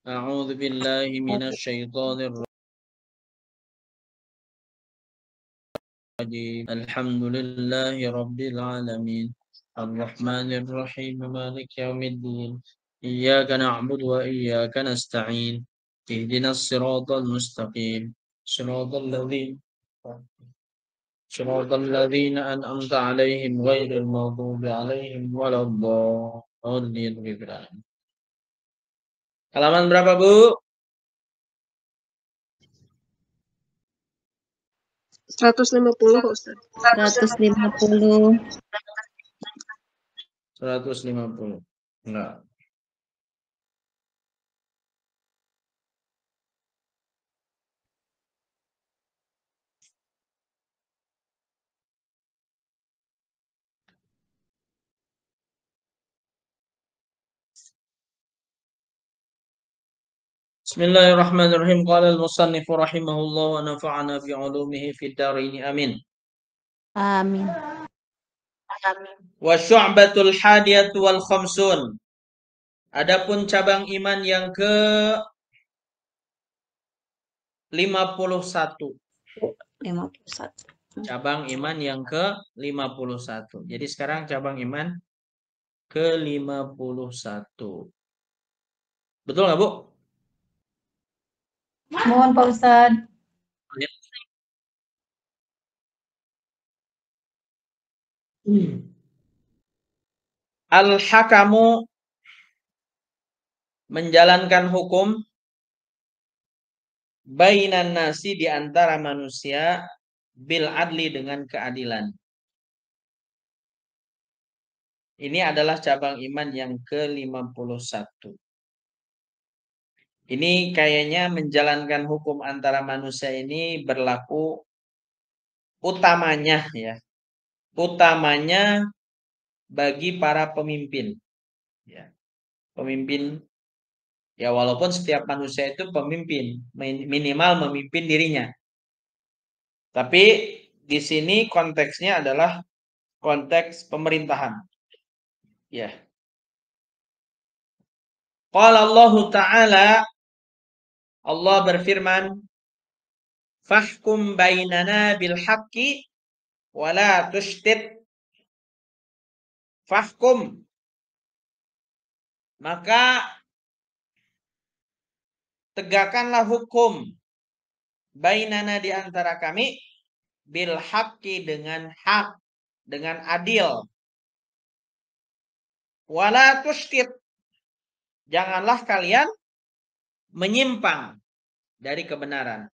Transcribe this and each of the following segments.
أعوذ بالله من الشيطان الرجيم الحمد لله رب العالمين الرحمن الرحيم مالك يوم الدين إياك نعبد وإياك نستعين اهدنا الصراط المستقيم صراط الذين أنعمت عليهم غير المغضوب عليهم ولا الضالين. Halaman berapa, Bu? 150 Ustaz. 150. 150. Enggak. Bismillahirrahmanirrahim. Qala al-musannif rahimahullah wa nafa'ana fi 'ulumihi fid dharain. Amin. Amin. Wa syu'batul hadiyatu wal khamsun. Adapun cabang iman yang ke 51. 51. Cabang iman yang ke 51. Jadi sekarang cabang iman ke 51. Betul nggak, Bu? Mohon Pak Ustadz. Al-hakamu menjalankan hukum bainan nasi di antara manusia bil adli dengan keadilan. Ini adalah cabang iman yang ke-51. Ini kayaknya menjalankan hukum antara manusia ini berlaku utamanya ya. Utamanya bagi para pemimpin. Ya. Pemimpin ya, walaupun setiap manusia itu pemimpin, minimal memimpin dirinya. Tapi di sini konteksnya adalah konteks pemerintahan. Ya. Qala Allah Ta'ala, Allah berfirman, fahkum bainana bil haqqi wa la tushtit. Fahkum, maka tegakkanlah hukum bainana di antara kami bil haqqi dengan hak, dengan adil. Wala tushtit, janganlah kalian menyimpang dari kebenaran.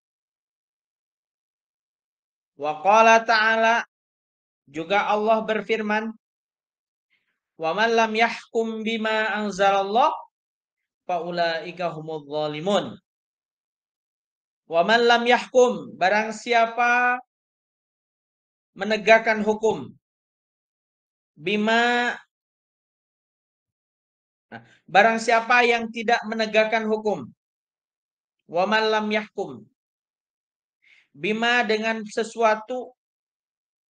Wa qala ta'ala, juga Allah berfirman, wa man lam yahkum bima anzalallah fa ulaika humudz zalimun. Wa man lam yahkum, barang siapa menegakkan hukum bima, barang siapa yang tidak menegakkan hukum, wa man lam yahkum, bima dengan sesuatu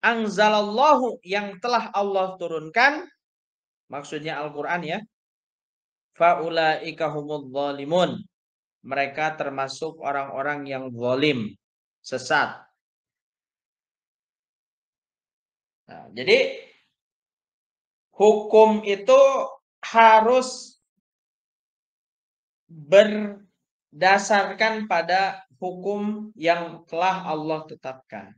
anzalallahu yang telah Allah turunkan, maksudnya Al-Quran ya, faulaika humudz zalimun, mereka termasuk orang-orang yang zalim, sesat. Nah, jadi hukum itu harus berdasarkan pada hukum yang telah Allah tetapkan.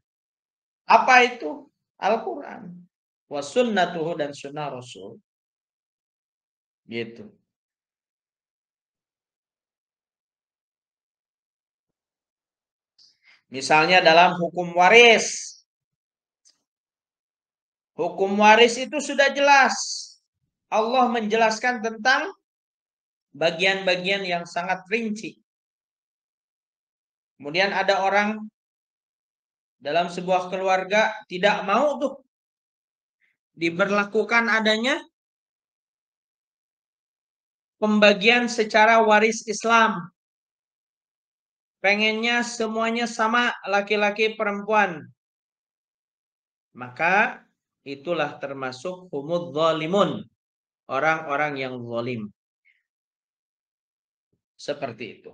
Apa itu? Al-Quran. Wa sunnatuhu, dan sunnah Rasul. Gitu. Misalnya dalam hukum waris. Hukum waris itu sudah jelas. Allah menjelaskan tentang bagian-bagian yang sangat rinci. Kemudian ada orang dalam sebuah keluarga tidak mau tuh diberlakukan adanya pembagian secara waris Islam. Pengennya semuanya sama, laki-laki perempuan. Maka itulah termasuk humudz zalimun, orang-orang yang zalim. Seperti itu.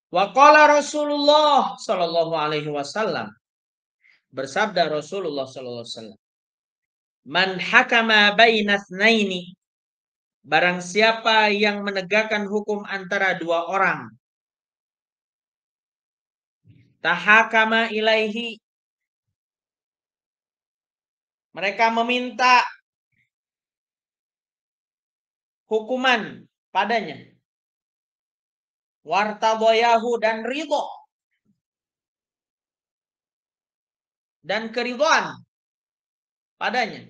Wa qala Rasulullah sallallahu alaihi wasallam. Bersabda Rasulullah sallallahu alaihi wasallam. Man hakama baina tsnaini. Barang siapa yang menegakkan hukum antara dua orang. Tahakama ilaihi. Mereka meminta hukuman padanya. Wartadoyahu dan ridho. Dan keridhaan padanya.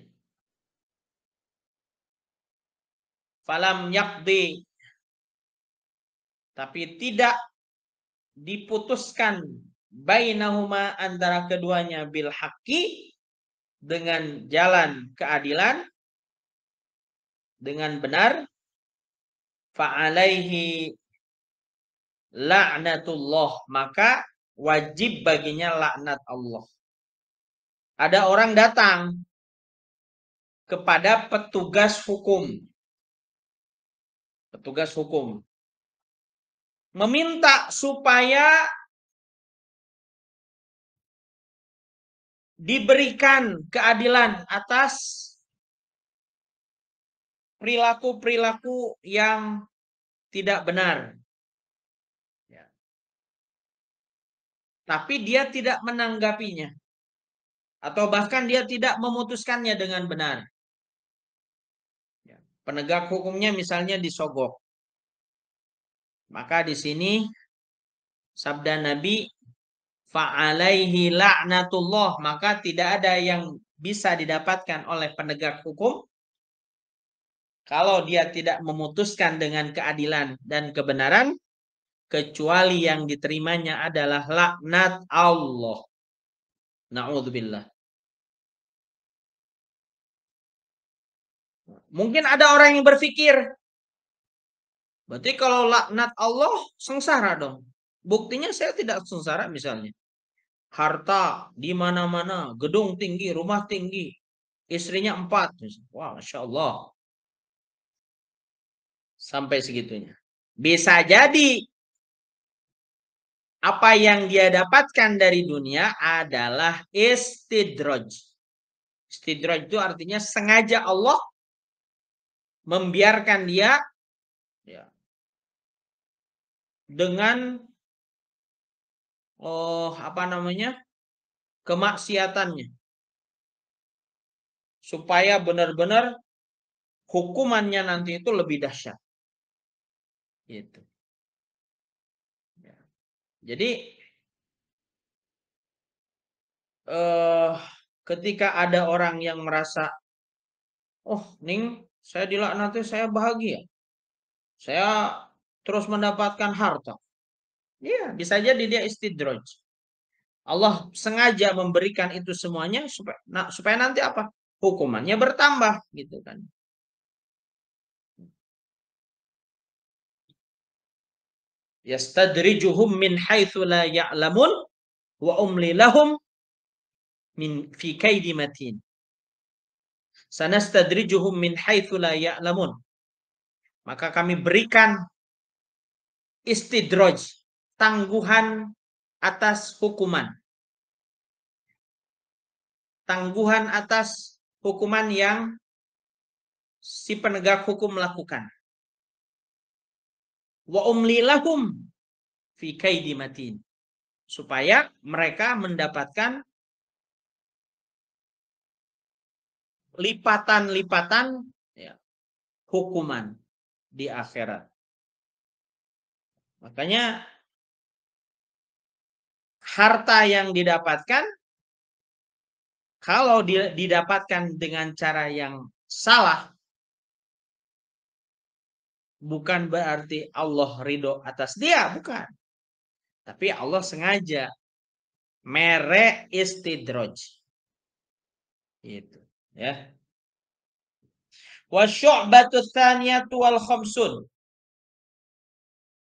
Falam yakdi. Tapi tidak diputuskan bainahuma antara keduanya bil haqqi dengan jalan keadilan dengan benar, fa'alaihi la'natullah, maka wajib baginya laknat Allah. Ada orang datang kepada petugas hukum. Petugas hukum meminta supaya diberikan keadilan atas perilaku-perilaku yang tidak benar. Ya. Tapi dia tidak menanggapinya. Atau bahkan dia tidak memutuskannya dengan benar. Ya. Penegak hukumnya misalnya disogok. Maka di sini sabda Nabi, fa'alaihi la'natullah, maka tidak ada yang bisa didapatkan oleh penegak hukum kalau dia tidak memutuskan dengan keadilan dan kebenaran, kecuali yang diterimanya adalah laknat Allah. Na'udzubillah. Mungkin ada orang yang berpikir, berarti kalau laknat Allah sengsara dong. Buktinya saya tidak sengsara misalnya. Harta di mana-mana, gedung tinggi, rumah tinggi, istrinya 4. Wah, Masya Allah. Sampai segitunya. Bisa jadi apa yang dia dapatkan dari dunia adalah istidraj. Istidraj itu artinya sengaja Allah membiarkan dia ya, dengan kemaksiatannya, supaya benar-benar hukumannya nanti itu lebih dahsyat. Gitu. Ya. Jadi ketika ada orang yang merasa, oh Ning, saya dilaknati, saya bahagia, saya terus mendapatkan harta. Iya, bisa jadi dia istidraj. Allah sengaja memberikan itu semuanya supaya nanti apa? Hukumannya bertambah, gitu kan. Yastadrijuhum min haitsu la ya'lamun wa umli lahum min fi kaidi matin. Sanastadrijuhum min haitsu la ya'lamun. Maka kami berikan istidraj, tangguhan atas hukuman. Tangguhan atas hukuman yang si penegak hukum lakukan. Wa umli lahum fi kaidi matin. Supaya mereka mendapatkan lipatan-lipatan ya, hukuman di akhirat. Makanya harta yang didapatkan, kalau didapatkan dengan cara yang salah, bukan berarti Allah ridho atas dia, bukan. Tapi Allah sengaja mere istidraj. Itu, ya. Wa syu'batu tsaniyatu wal khamsun.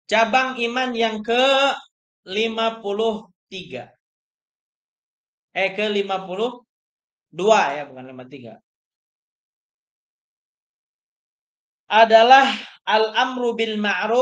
Cabang iman yang ke-53. Ke-52 ya, bukan 53. Adalah al-amru bil ma'ruf